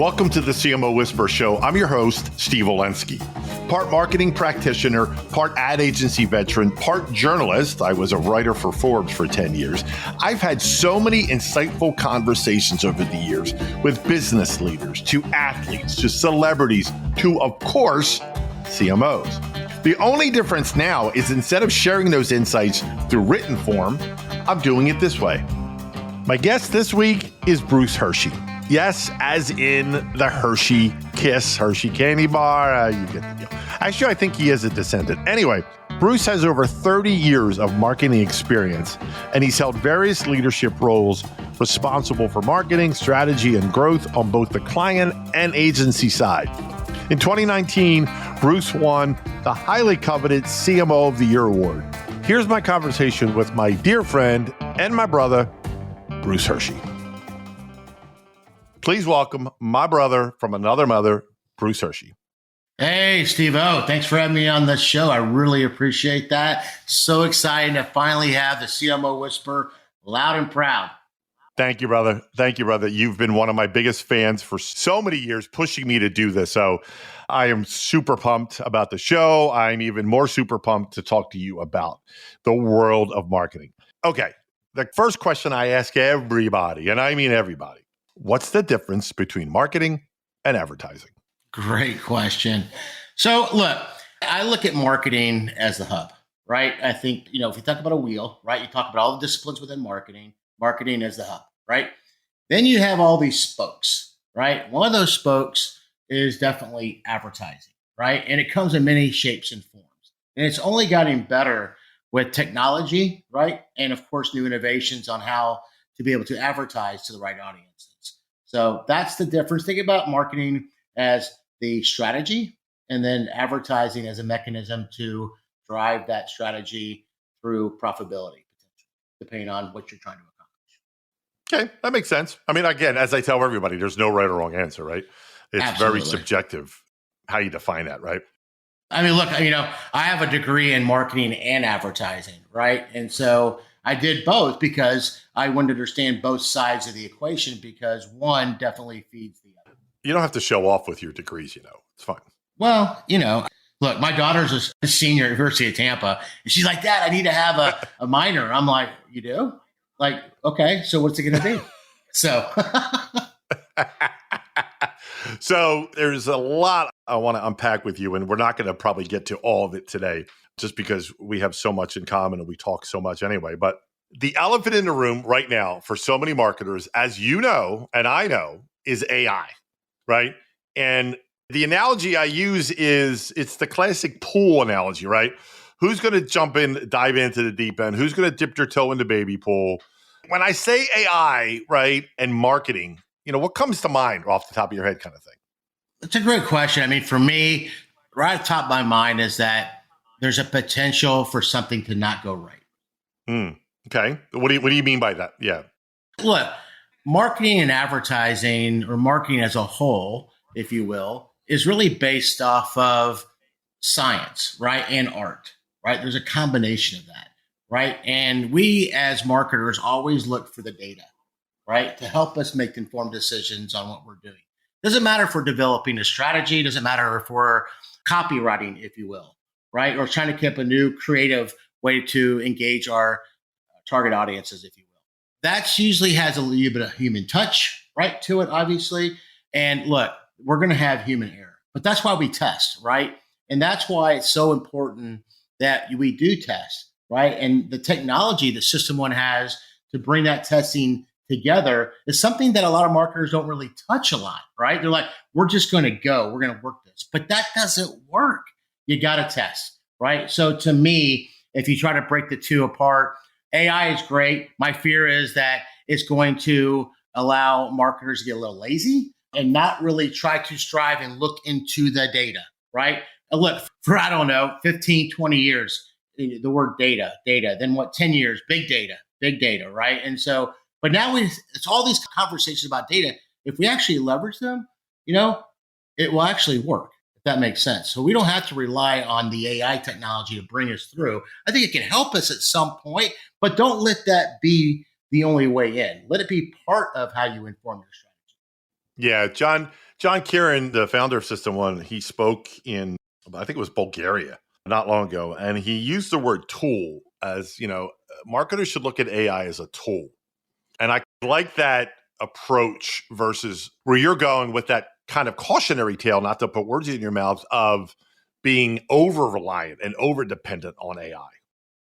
Welcome to the CMO Whisper Show. I'm your host, Steve Olensky. Part marketing practitioner, part ad agency veteran, part journalist. I was a writer for Forbes for 10 years. I've had so many insightful conversations over the years with business leaders, to athletes, to celebrities, to, of course, CMOs. The only difference now is instead of sharing those insights through written form, I'm doing it this way. My guest this week is Bruce Hershey. Yes, as in the Hershey Kiss, Hershey candy bar. You get the deal. Actually, I think he is a descendant. Anyway, Bruce has over 30 years of marketing experience, and he's held various leadership roles responsible for marketing, strategy, and growth on both the client and agency side. In 2019, Bruce won the highly coveted CMO of the Year award. Here's my conversation with my dear friend and my brother, Bruce Hershey. Please welcome my brother from another mother, Bruce Hershey. Hey, Steve-O. Thanks for having me on the show. I really appreciate that. So excited to finally have the CMO Whisper loud and proud. Thank you, brother. Thank you, brother. You've been one of my biggest fans for so many years, pushing me to do this. So I am super pumped about the show. I'm even more super pumped to talk to you about the world of marketing. Okay, the first question I ask everybody, and I mean everybody, what's the difference between marketing and advertising? Great question. So look, I look at marketing as the hub, right? I think, if you talk about a wheel, right? You talk about all the disciplines within marketing is the hub, right? Then you have all these spokes, right? One of those spokes is definitely advertising, right? And it comes in many shapes and forms. And it's only gotten better with technology, right? And of course, new innovations on how to be able to advertise to the right audiences. So that's the difference. Think about marketing as the strategy and then advertising as a mechanism to drive that strategy through profitability, depending on what you're trying to accomplish. Okay, that makes sense. I mean, again, as I tell everybody, there's no right or wrong answer, right? It's Absolutely. Very subjective how you define that, right? I mean, look, I have a degree in marketing and advertising, right? And so I did both because I wanted to understand both sides of the equation because one definitely feeds the other. You don't have to show off with your degrees, It's fine. Well, look, my daughter's a senior at University of Tampa, and she's like, Dad, I need to have a minor. I'm like, you do? Like, okay, so what's it going to be? So. So there's a lot I want to unpack with you, and we're not going to probably get to all of it today just because we have so much in common and we talk so much anyway. But the elephant in the room right now for so many marketers, as you know, and I know, is AI, right? And the analogy I use is it's the classic pool analogy, right? Who's going to dive into the deep end? Who's going to dip their toe in the baby pool? When I say AI, right, and marketing, what comes to mind off the top of your head kind of thing? It's a great question. I mean, for me, right at the top of my mind is that there's a potential for something to not go right. Okay. What do you mean by that? Yeah. Look, marketing and advertising, or marketing as a whole, if you will, is really based off of science, right? And art, right? There's a combination of that, right? And we as marketers always look for the data, right? To help us make informed decisions on what we're doing. Doesn't matter if we're developing a strategy, doesn't matter if we're copywriting, if you will, right? Or trying to keep a new creative way to engage our target audiences, if you will. That usually has a little bit of human touch, right, to it, obviously. And look, we're going to have human error, but that's why we test, right? And that's why it's so important that we do test, right? And the technology that System One has to bring that testing together is something that a lot of marketers don't really touch a lot, right? They're like, we're just going to go, we're going to work this, but that doesn't work. You got to test, right? So to me, if you try to break the two apart, AI is great. My fear is that it's going to allow marketers to get a little lazy and not really try to strive and look into the data, right? And look, for, 15, 20 years, the word data, then 10 years, big data, right? And so, but now it's all these conversations about data. If we actually leverage them, it will actually work, if that makes sense. So we don't have to rely on the AI technology to bring us through. I think it can help us at some point, but don't let that be the only way in. Let it be part of how you inform your strategy. Yeah, John John Kieran, the founder of System One, he spoke in, I think it was Bulgaria not long ago, and he used the word tool as, marketers should look at AI as a tool. And I like that approach versus where you're going with that kind of cautionary tale, not to put words in your mouth, of being over reliant and over dependent on AI.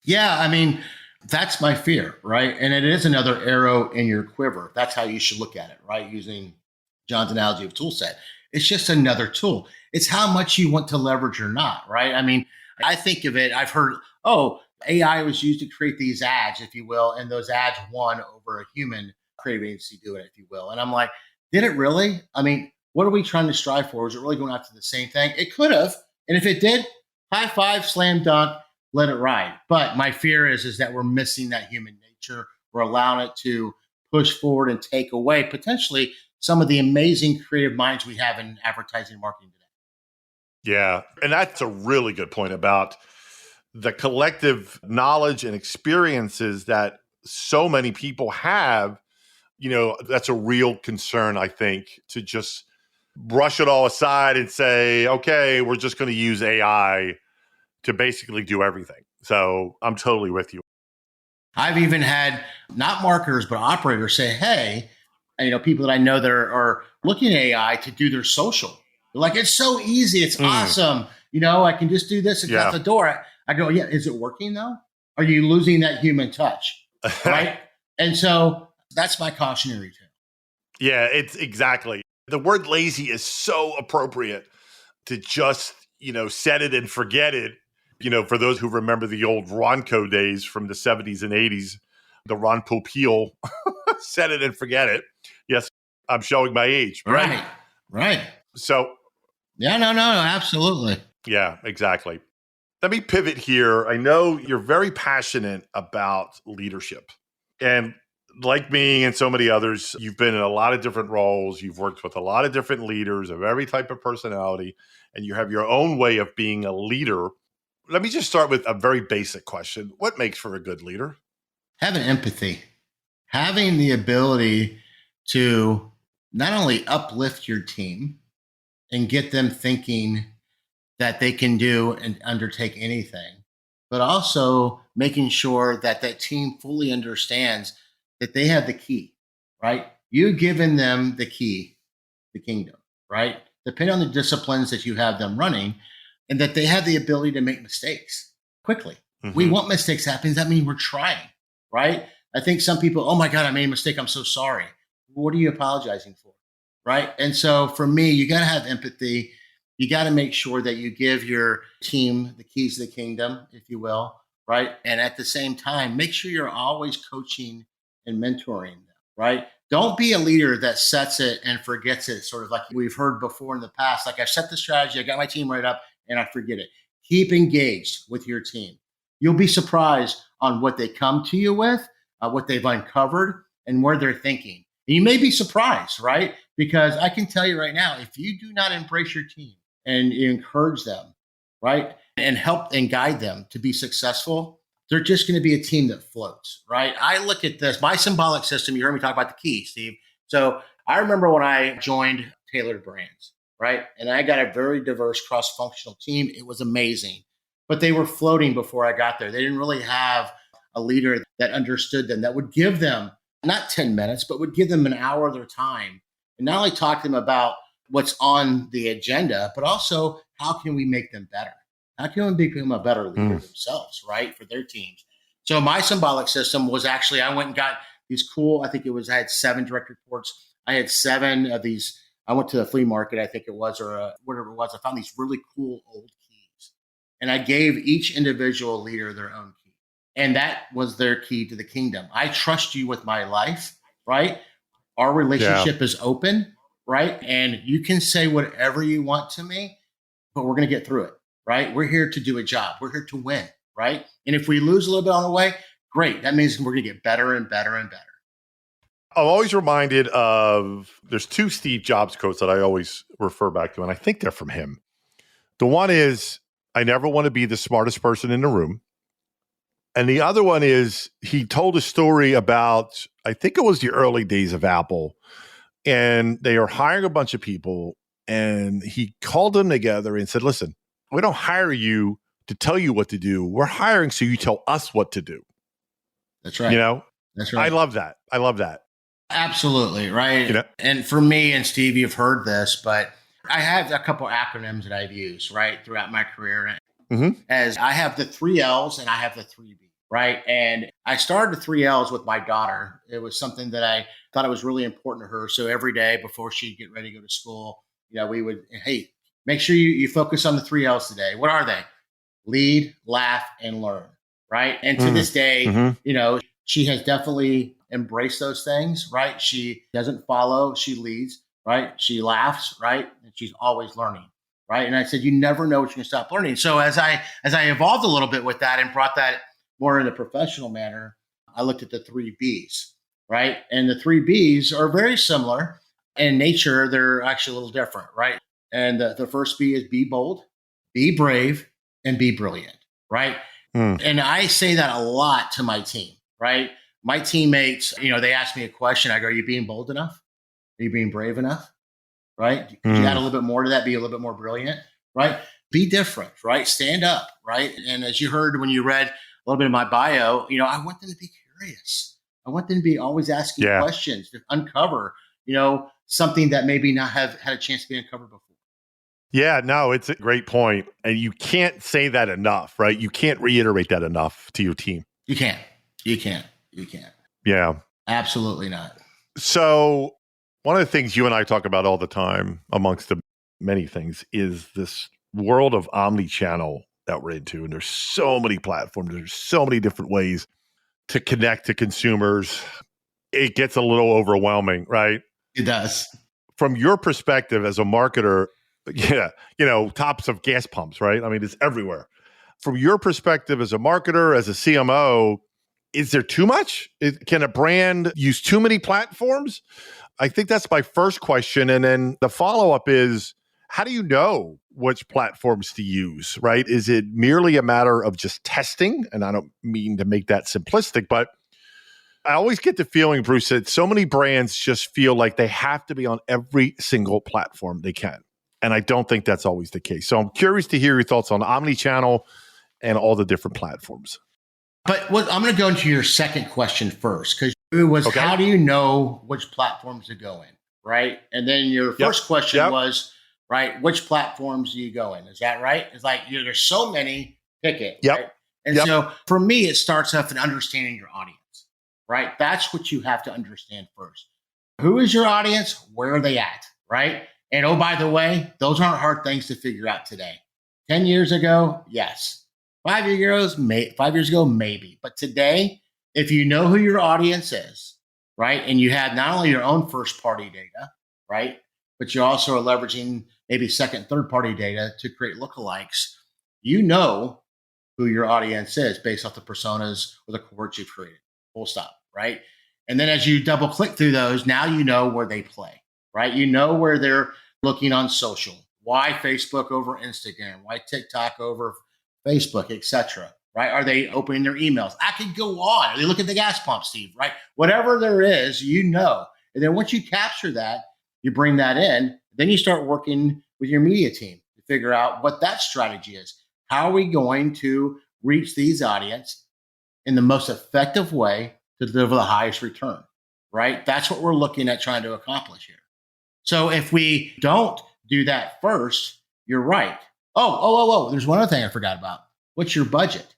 Yeah, I mean, that's my fear, right? And it is another arrow in your quiver. That's how you should look at it, right? Using John's analogy of tool set. It's just another tool. It's how much you want to leverage or not, right? I mean, I think of it, I've heard, AI was used to create these ads, if you will, and those ads won over a human creative agency doing it, if you will. And I'm like, did it really? I mean, what are we trying to strive for? Is it really going after the same thing? It could have. And if it did, high five, slam dunk, let it ride. But my fear is that we're missing that human nature. We're allowing it to push forward and take away potentially some of the amazing creative minds we have in advertising and marketing today. Yeah. And that's a really good point about the collective knowledge and experiences that so many people have. That's a real concern, I think, to just brush it all aside and say, okay, we're just going to use AI to basically do everything. So I'm totally with you. I've even had not marketers, but operators say, hey, people that I know that are looking at AI to do their social. They're like, it's so easy. It's awesome. I can just do this and cut the door. I go, yeah, is it working though? Are you losing that human touch? Right. And so that's my cautionary tale. Yeah, it's exactly. The word lazy is so appropriate to just, set it and forget it. For those who remember the old Ronco days from the 70s and 80s, the Ron Popeil, set it and forget it. Yes, I'm showing my age. Right. So. Yeah, no, absolutely. Yeah, exactly. Let me pivot here. I know you're very passionate about leadership. And like me and so many others, you've been in a lot of different roles. You've worked with a lot of different leaders of every type of personality, and you have your own way of being a leader. Let me just start with a very basic question. What makes for a good leader? Having empathy, having the ability to not only uplift your team and get them thinking that they can do and undertake anything, but also making sure that that team fully understands that they have the key, right? You've given them the key, the kingdom, right? Depending on the disciplines that you have them running, and that they have the ability to make mistakes quickly. Mm-hmm. We want mistakes happening. That means we're trying, right? I think some people, oh my God, I made a mistake. I'm so sorry. What are you apologizing for? Right. And so for me, you got to have empathy. You got to make sure that you give your team the keys to the kingdom, if you will. Right. And at the same time, make sure you're always coaching and mentoring them. Right. Don't be a leader that sets it and forgets it, sort of like we've heard before in the past. Like, I set the strategy, I got my team right up, and I forget it. Keep engaged with your team. You'll be surprised on what they come to you with, what they've uncovered, and where they're thinking. And you may be surprised, right? Because I can tell you right now, if you do not embrace your team and you encourage them, right, and help and guide them to be successful, they're just going to be a team that floats, right? I look at this, my symbolic system, you heard me talk about the key, Steve. So I remember when I joined Tailored Brands, right? And I got a very diverse cross-functional team. It was amazing, but they were floating before I got there. They didn't really have a leader that understood them, that would give them not 10 minutes, but would give them an hour of their time and not only talk to them about what's on the agenda, but also how can we make them better? How can we become a better leader themselves, right, for their teams? So my symbolic system was actually, I went and got these cool, I had 7 direct reports. I had 7 of these. I went to the flea market, I think it was, or whatever it was. I found these really cool old keys. And I gave each individual leader their own key. And that was their key to the kingdom. I trust you with my life, right? Our relationship is open, right? And you can say whatever you want to me, but we're going to get through it, right? We're here to do a job. We're here to win, right? And if we lose a little bit on the way, great. That means we're going to get better and better and better. I'm always reminded of, there's 2 Steve Jobs quotes that I always refer back to, and I think they're from him. The one is, I never want to be the smartest person in the room. And the other one is, he told a story about, I think it was the early days of Apple, and they are hiring a bunch of people, And he called them together and said, listen, we don't hire you to tell you what to do. We're hiring so you tell us what to do. That's right. You know, That's right. I love that. I love that. Absolutely. Right. You know? And for me, and Steve, you've heard this, but I have a couple acronyms that I've used right throughout my career. As I have the 3 L's and I have the 3 B. Right. And I started the 3 L's with my daughter. It was something that I thought it was really important to her. So every day before she'd get ready to go to school, we would, hey, make sure you focus on the 3 L's today. What are they? Lead, laugh, and learn. Right. And to this day, she has definitely embraced those things. Right. She doesn't follow, she leads. Right. She laughs. Right. And she's always learning. Right. And I said, you never know what you can stop learning. So as I evolved a little bit with that and brought that more in a professional manner, I looked at the 3 B's. Right. And the 3 B's are very similar in nature. They're actually a little different. Right. And the first B is be bold, be brave, and be brilliant. Right. And I say that a lot to my team. Right. My teammates, they ask me a question. I go, are you being bold enough? Are you being brave enough? Right. You add a little bit more to that, be a little bit more brilliant. Right. Be different. Right. Stand up. Right. And as you heard when you read a little bit of my bio, I want them to be curious. I want them to be always asking questions to uncover, something that maybe not have had a chance to be uncovered before. Yeah, no, it's a great point. And you can't say that enough, right? You can't reiterate that enough to your team. You can't. Yeah. Absolutely not. So one of the things you and I talk about all the time, amongst the many things, is this world of omni-channel that we're into. And there's so many platforms. There's so many different ways to connect to consumers. It gets a little overwhelming, right? It does. From your perspective as a marketer, tops of gas pumps, right? I mean, it's everywhere. From your perspective as a marketer, as a CMO, is there too much? Can a brand use too many platforms? I think that's my first question. And then the follow-up is, how do you know which platforms to use, right? Is it merely a matter of just testing? And I don't mean to make that simplistic, but I always get the feeling, Bruce, that so many brands just feel like they have to be on every single platform they can. And I don't think that's always the case. So I'm curious to hear your thoughts on omni-channel and all the different platforms. But I'm going to go into your second question first, because it was, how do you know which platforms to go in, right? And then your first question was, right, which platforms do you go in? Is that right? It's like, there's so many, pick it. Right? And so for me, it starts off in understanding your audience, right? That's what you have to understand first. Who is your audience? Where are they at, right? And oh, by the way, those aren't hard things to figure out today. 10 years ago, yes. 5 years ago, maybe. But today, if you know who your audience is, right, and you have not only your own first-party data, right, but you also are leveraging maybe second, third-party data to create lookalikes, you know who your audience is based off the personas or the cohorts you've created. Full stop, right? And then as you double-click through those, now you know where they play. Right? You know where they're looking on social. Why Facebook over Instagram? Why TikTok over Facebook, etc. Right? Are they opening their emails? I could go on. Are they looking at the gas pump, Steve? Right? Whatever there is, And then once you capture that, you bring that in, then you start working with your media team to figure out what that strategy is. How are we going to reach these audience in the most effective way to deliver the highest return? Right? That's what we're looking at trying to accomplish here. So if we don't do that first, you're right. Oh, there's one other thing I forgot about. What's your budget,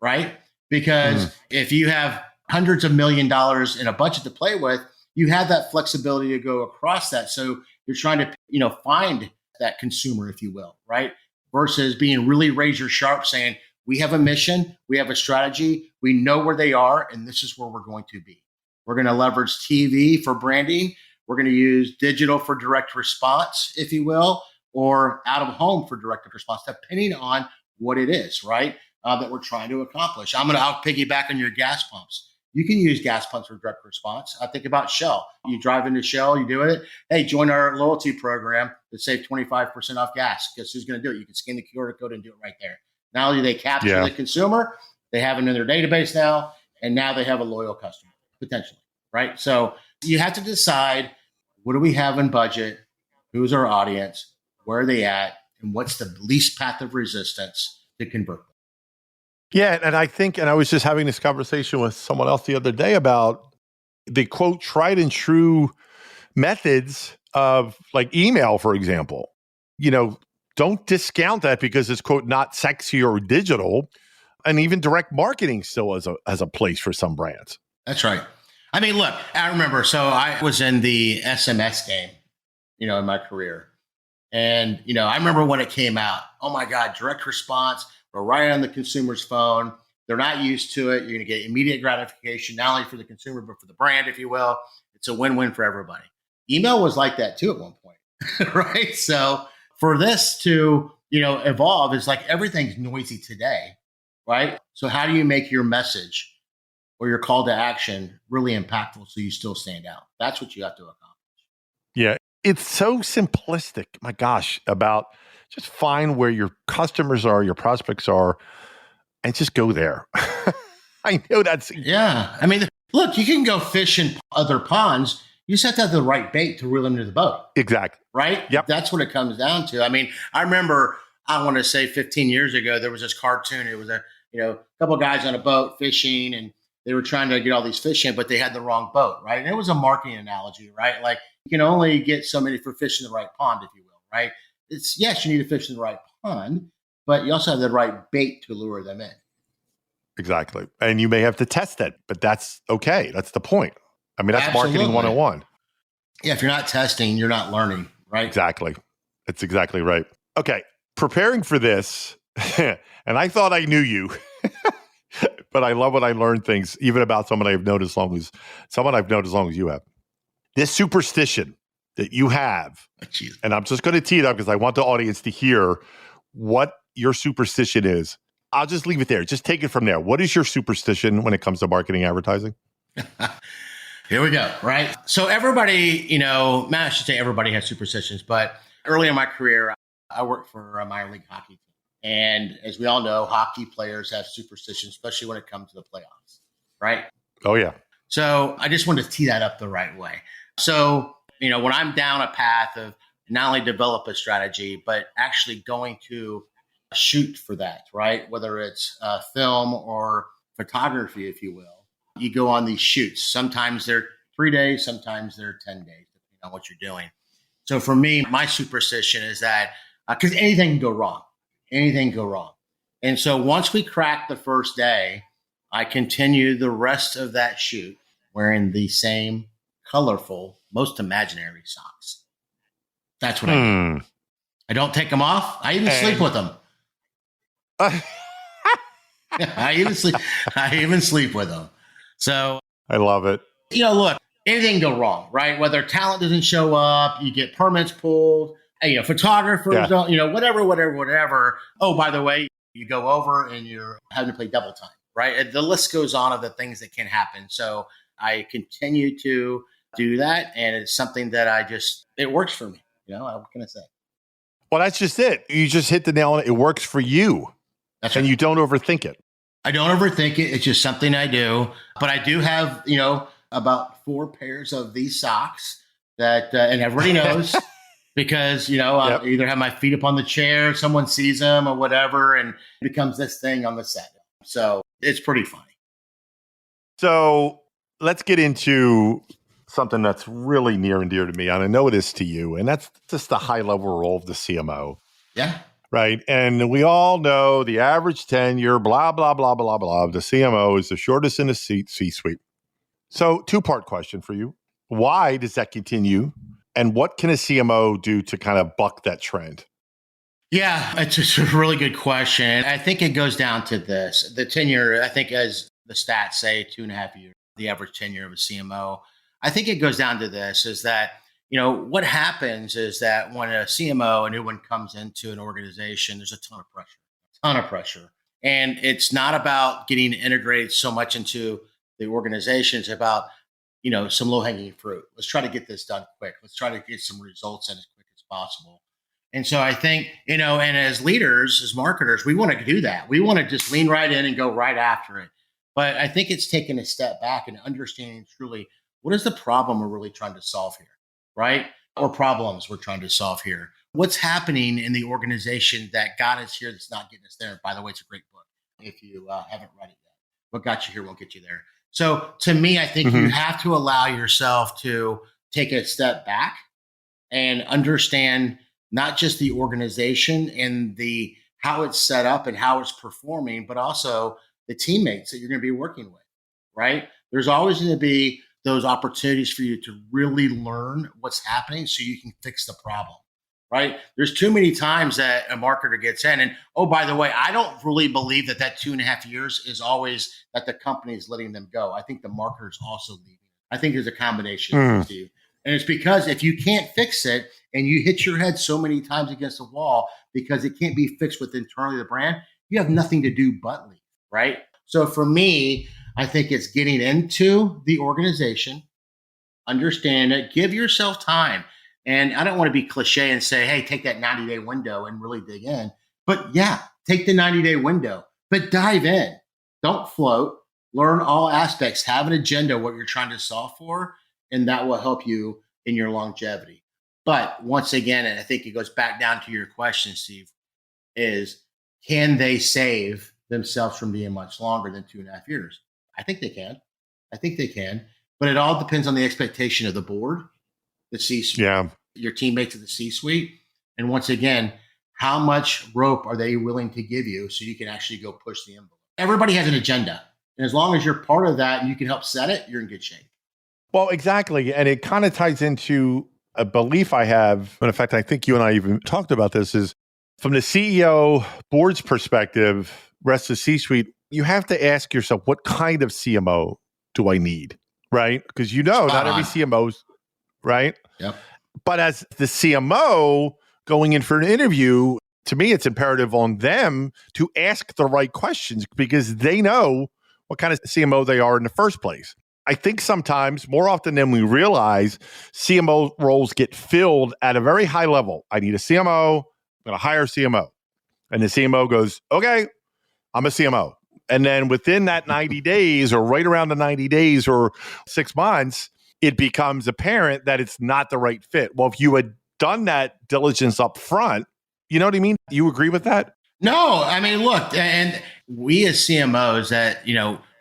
right? Because if you have hundreds of $1 million in a budget to play with, you have that flexibility to go across that. So you're trying to, find that consumer, if you will, right? Versus being really razor sharp saying, we have a mission, we have a strategy, we know where they are, and this is where we're going to be. We're going to leverage TV for branding. We're going to use digital for direct response, if you will, or out of home for direct response, depending on what it is, right, that we're trying to accomplish. I'll piggyback on your gas pumps. You can use gas pumps for direct response. I think about Shell. You drive into Shell, you do it. Hey, join our loyalty program to save 25% off gas. Guess who's going to do it? You can scan the QR code and do it right there. Not only do they capture the consumer, they have it in their database now, and now they have a loyal customer, potentially, right? So you have to decide, what do we have in budget? Who's our audience? where are they at, and what's the least path of resistance to convert them. Yeah. And I think, and I was just having this conversation with someone else the other day about the quote, tried and true methods of like email, for example. Don't discount that because it's quote, not sexy or digital. And even direct marketing still has a place for some brands. That's right. I mean, look, I remember, so I was in the SMS game, in my career. And, I remember when it came out, oh my God, direct response, we're right on the consumer's phone. They're not used to it. You're going to get immediate gratification, not only for the consumer, but for the brand, if you will. It's a win-win for everybody. Email was like that too at one point, right? So for this to, evolve, is like everything's noisy today, right? So how do you make your message or your call to action really impactful so you still stand out? That's what you have to accomplish. Yeah. It's so simplistic, my gosh, about just find where your customers are, your prospects are, and just go there. I know that's... Yeah. I mean, look, you can go fish in other ponds. You just have to have the right bait to reel them into the boat. Exactly. Right? Yep. That's what it comes down to. I mean, I remember, I want to say 15 years ago, there was this cartoon. It was a couple of guys on a boat fishing, and they were trying to get all these fish in, but they had the wrong boat, right? And it was a marketing analogy, right? Like you can only get so many for fish in the right pond, if you will, right? It's yes, you need to fish in the right pond, but you also have the right bait to lure them in. Exactly. And you may have to test it, but that's okay. That's the point. I mean, that's Absolutely. marketing 101. Yeah, if you're not testing, you're not learning, right? Exactly. That's exactly right. Okay. Preparing for this, and I thought I knew you, but I love when I learn things, even about someone I've known as long as you have. This superstition that you have, and I'm just going to tee it up because I want the audience to hear what your superstition is. I'll just leave it there. Just take it from there. What is your superstition when it comes to marketing advertising? Here we go, right? So everybody, I should say everybody has superstitions, but early in my career, I worked for a minor league hockey team. And as we all know, hockey players have superstitions, especially when it comes to the playoffs, right? Oh, yeah. So I just wanted to tee that up the right way. So, when I'm down a path of not only develop a strategy, but actually going to shoot for that, right? Whether it's film or photography, if you will. You go on these shoots. Sometimes they're 3 days, sometimes they're 10 days, depending on what you're doing. So for me, my superstition is that because anything can go wrong, And so once we crack the first day, I continue the rest of that shoot wearing the same colorful, most imaginary socks. That's what I do. I don't take them off. I even sleep with them. I even sleep with them. So I love it. Look, anything can go wrong, right? Whether talent doesn't show up, you get permits pulled, photographers don't, whatever. Oh, by the way, you go over and you're having to play double time, right? And the list goes on of the things that can happen. So I continue to do that. And it's something that it works for me. What can I say? Well, that's just it. You just hit the nail on it. It works for you. That's right. And you don't overthink it. I don't overthink it. It's just something I do. But I do have, about 4 pairs of these socks that, and everybody knows because, I either have my feet up on the chair, someone sees them or whatever, and it becomes this thing on the set. So it's pretty funny. So let's get into something that's really near and dear to me, and I know it is to you, and that's just the high-level role of the CMO. Yeah. Right. And we all know the average tenure, blah, blah, blah, blah, blah, of the CMO is the shortest in the C-suite. So 2-part question for you. Why does that continue? And what can a CMO do to kind of buck that trend? Yeah, it's a really good question. I think it goes down to this. The tenure, I think as the stats say, 2.5 years, the average tenure of a CMO. I think it goes down to this is that, what happens is that when a CMO, a new one comes into an organization, there's a ton of pressure. And it's not about getting integrated so much into the organization. It's about, some low-hanging fruit. Let's try to get this done quick. Let's try to get some results in as quick as possible. And so I think, and as leaders, as marketers, we want to do that. We want to just lean right in and go right after it. But I think it's taking a step back and understanding truly what is the problem we're really trying to solve here, right? Or problems we're trying to solve here. what's happening in the organization that got us here that's not getting us there. By the way, it's a great book. If you haven't read it yet, what got you here won't get you there. So to me, I think you have to allow yourself to take a step back and understand not just the organization and the how it's set up and how it's performing, but also the teammates that you're going to be working with, right? There's always going to be those opportunities for you to really learn what's happening so you can fix the problem, right? There's too many times that a marketer gets in. And oh, by the way, I don't really believe that 2.5 years is always that the company is letting them go. I think the marketer is also leaving. I think there's a combination, Steve. And it's because if you can't fix it and you hit your head so many times against the wall because it can't be fixed with internally the brand, you have nothing to do but leave, right? So for me, I think it's getting into the organization, understand it, give yourself time. And I don't want to be cliche and say, hey, take that 90-day window and really dig in. But yeah, take the 90-day window, but dive in. Don't float. Learn all aspects. Have an agenda, what you're trying to solve for, and that will help you in your longevity. But once again, and I think it goes back down to your question, Steve, is can they save themselves from being much longer than 2.5 years? I think they can. But it all depends on the expectation of the board, the C-suite, your teammates at the C-suite. And once again, how much rope are they willing to give you so you can actually go push the envelope? Everybody has an agenda. And as long as you're part of that and you can help set it, you're in good shape. Well, exactly. And it kind of ties into a belief I have. And in fact, I think you and I even talked about this is from the CEO board's perspective, rest of the C-suite, you have to ask yourself, what kind of CMO do I need? Right? Because not every CMO's right. Yep. But as the CMO going in for an interview, to me, it's imperative on them to ask the right questions because they know what kind of CMO they are in the first place. I think sometimes, more often than we realize, CMO roles get filled at a very high level. I need a CMO, I'm going to hire a CMO. And the CMO goes, okay, I'm a CMO. And then within that 90 days or right around the 90 days or 6 months, it becomes apparent that it's not the right fit. Well, if you had done that diligence up front, you know what I mean? You agree with that? No, I mean, look, and we as CMOs that,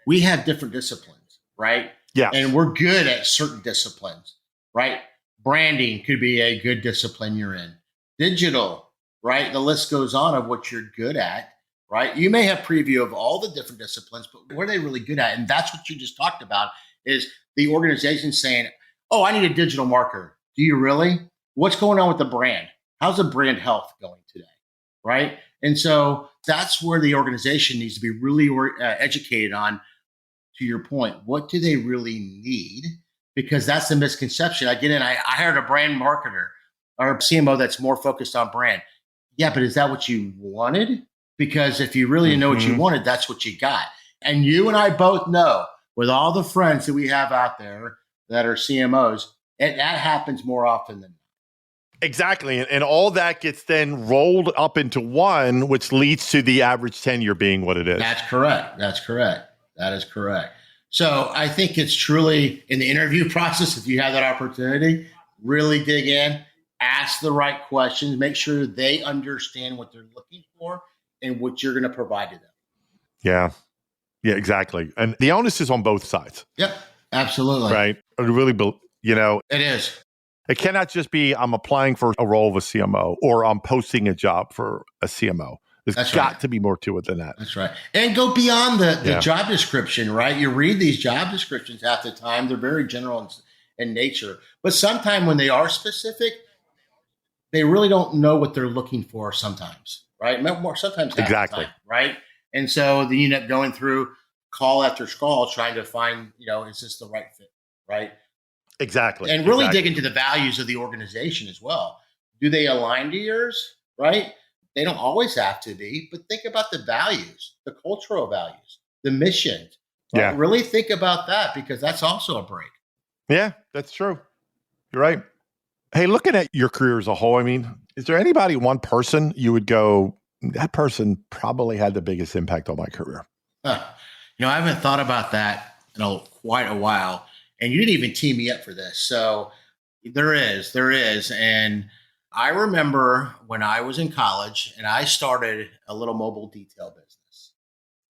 we have different disciplines, right? Yeah. And we're good at certain disciplines, right? Branding could be a good discipline you're in. Digital, right? The list goes on of what you're good at, right? You may have preview of all the different disciplines, but what are they really good at? And that's what you just talked about is the organization saying, oh, I need a digital marketer. Do you really? What's going on with the brand? How's the brand health going today, right? And so that's where the organization needs to be really educated on, to your point, what do they really need? Because that's the misconception. I get in, I hired a brand marketer or a CMO that's more focused on brand. Yeah, but is that what you wanted? Because if you really know what you wanted, that's what you got. And you and I both know, with all the friends that we have out there that are CMOs, that happens more often than not. Exactly. And all that gets then rolled up into one, which leads to the average tenure being what it is. That's correct. That is correct. So I think it's truly in the interview process, if you have that opportunity, really dig in, ask the right questions, make sure they understand what they're looking for and what you're going to provide to them. Yeah. Yeah, exactly. And the onus is on both sides. Yep, absolutely. Right. It is. It cannot just be I'm applying for a role of a CMO or I'm posting a job for a CMO. There's got to be more to it than that. That's right. And go beyond the job description, right? You read these job descriptions half the time. They're very general in nature. But sometimes when they are specific, they really don't know what they're looking for sometimes, right? Sometimes exactly. Time, right? And so then you end up going through call after call trying to find, is this the right fit, right? Exactly. And really dig into the values of the organization as well. Do they align to yours, right? They don't always have to be, but think about the values, the cultural values, the mission. Right? Yeah. Really think about that because that's also a break. Yeah, that's true. You're right. Hey, looking at your career as a whole, I mean, is there anybody, one person you would go, that person probably had the biggest impact on my career? I haven't thought about that in quite a while. And you didn't even tee me up for this. So there is. And I remember when I was in college and I started a little mobile detail business.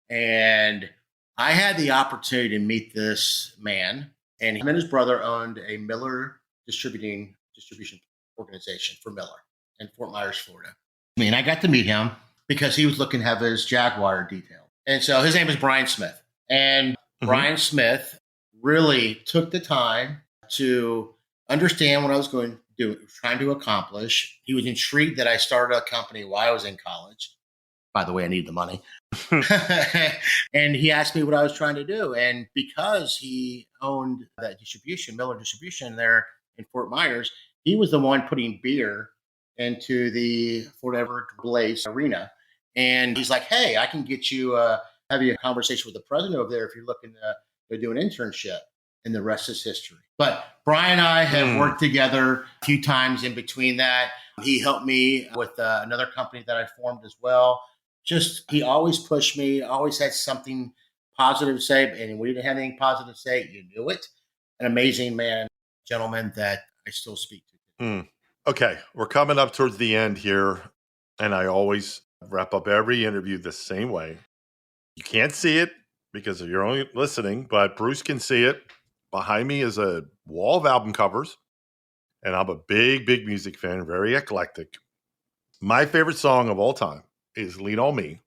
And I had the opportunity to meet this man, and him and his brother owned a Miller distribution organization for Miller in Fort Myers, Florida. And I got to meet him because he was looking to have his Jaguar detail. And so his name is Brian Smith. And Brian Smith really took the time to understand what I was trying to accomplish. He was intrigued that I started a company while I was in college. By the way, I need the money. And he asked me what I was trying to do. And because he owned that Miller distribution there in Fort Myers, he was the one putting beer into the Fort Everett Blaze Arena. And he's like, hey, I can get you, have you a conversation with the president over there if you're looking to do an internship. And the rest is history. But Brian and I have worked together a few times in between that. He helped me with another company that I formed as well. He always pushed me, always had something positive to say. And when he didn't have anything positive to say, you knew it. An amazing man, gentleman that I still speak to. Okay, we're coming up towards the end here. And I always wrap up every interview the same way. You can't see it because you're only listening, but Bruce can see it. Behind me is a wall of album covers, and I'm a big, big music fan, very eclectic. My favorite song of all time is Lean On Me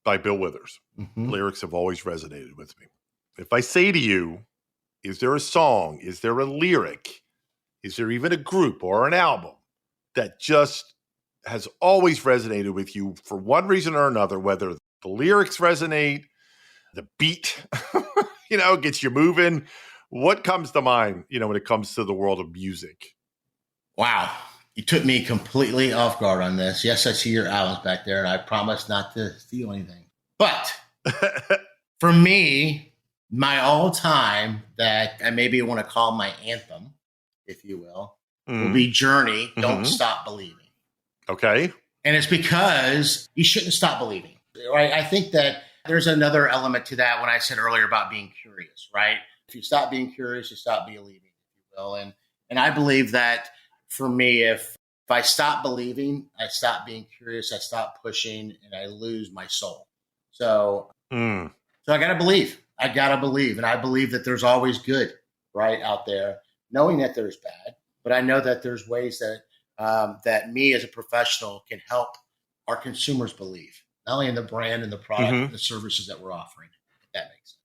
by Bill Withers. Lyrics have always resonated with me. If I say to you, is there a song, is there a lyric, is there even a group or an album that just has always resonated with you for one reason or another, whether the lyrics resonate, the beat, gets you moving? What comes to mind, when it comes to the world of music? Wow. You took me completely off guard on this. Yes, I see your albums back there, and I promise not to steal anything. But for me, my all-time that I maybe want to call my anthem, if you will be Journey, Don't Stop Believing. Okay. And it's because you shouldn't stop believing, right? I think that there's another element to that when I said earlier about being curious, right? If you stop being curious, you stop believing, if you will. And I believe that for me, if I stop believing, I stop being curious, I stop pushing, and I lose my soul. So I got to believe. I got to believe. And I believe that there's always good, right, out there, knowing that there's bad. But I know that there's ways that that me as a professional can help our consumers believe, not only in the brand and the product and the services that we're offering, if that makes sense.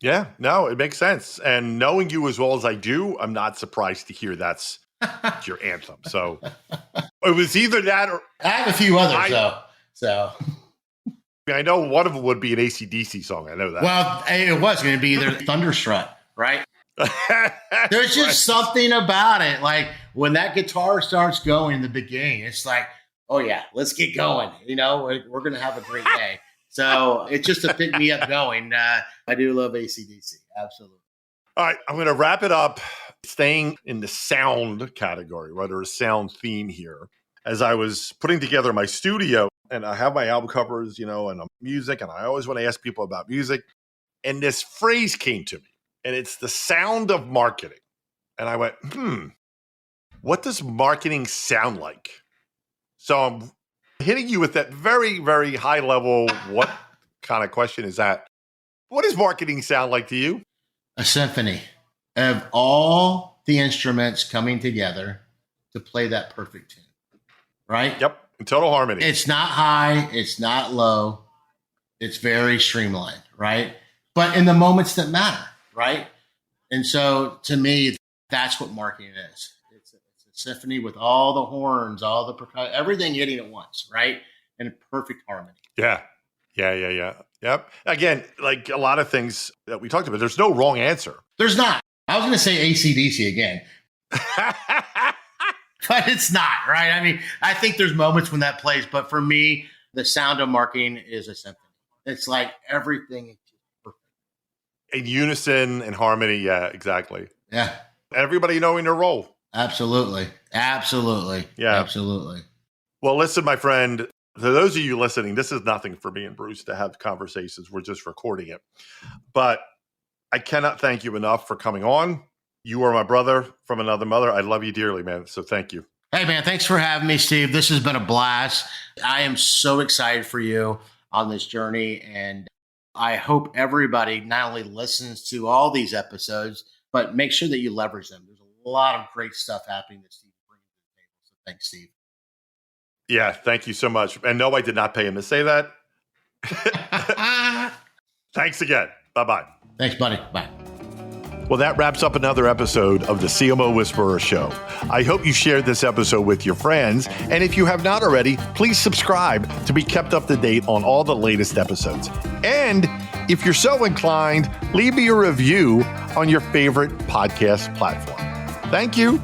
Yeah, no, it makes sense. And knowing you as well as I do, I'm not surprised to hear that's your anthem. So it was either that or... I have a few others, though. So I know one of them would be an AC/DC song. I know that. Well, it was going to be either Thunderstruck, right? There's just something about it. Like when that guitar starts going in the beginning, it's like, oh, yeah, let's get going. We're going to have a great day. So it's just to pick me up going. I do love AC/DC. Absolutely. All right. I'm going to wrap it up staying in the sound category, right? Or a sound theme here. As I was putting together my studio and I have my album covers, and music, and I always want to ask people about music. And this phrase came to me, and it's the sound of marketing. And I went, what does marketing sound like? So I'm hitting you with that very, very high level, what kind of question is that? What does marketing sound like to you? A symphony of all the instruments coming together to play that perfect tune, right? Yep, in total harmony. It's not high, it's not low, it's very streamlined, right? But in the moments that matter, right? And so to me, that's what marketing is. It's a symphony with all the horns, all the percussion, everything hitting at once, right? In perfect harmony. Yeah. Yep. Again, like a lot of things that we talked about, there's no wrong answer. There's not. I was going to say AC/DC again. But it's not, right? I mean, I think there's moments when that plays, but for me, the sound of marketing is a symphony. It's like everything is perfect. In unison and harmony, yeah, exactly. Yeah. Everybody knowing their role. Absolutely. Yeah. Absolutely. Well, listen, my friend, for those of you listening, this is nothing for me and Bruce to have conversations. We're just recording it. But I cannot thank you enough for coming on. You are my brother from another mother. I love you dearly, man. So thank you. Hey, man, thanks for having me, Steve. This has been a blast. I am so excited for you on this journey. And I hope everybody not only listens to all these episodes, but make sure that you leverage them. There's a lot of great stuff happening that Steve brings to the table. So thanks, Steve. Yeah, thank you so much. And no, I did not pay him to say that. Thanks again. Bye-bye. Thanks, buddy. Bye. Well, that wraps up another episode of the CMO Whisperer Show. I hope you shared this episode with your friends. And if you have not already, please subscribe to be kept up to date on all the latest episodes. And if you're so inclined, leave me a review on your favorite podcast platform. Thank you.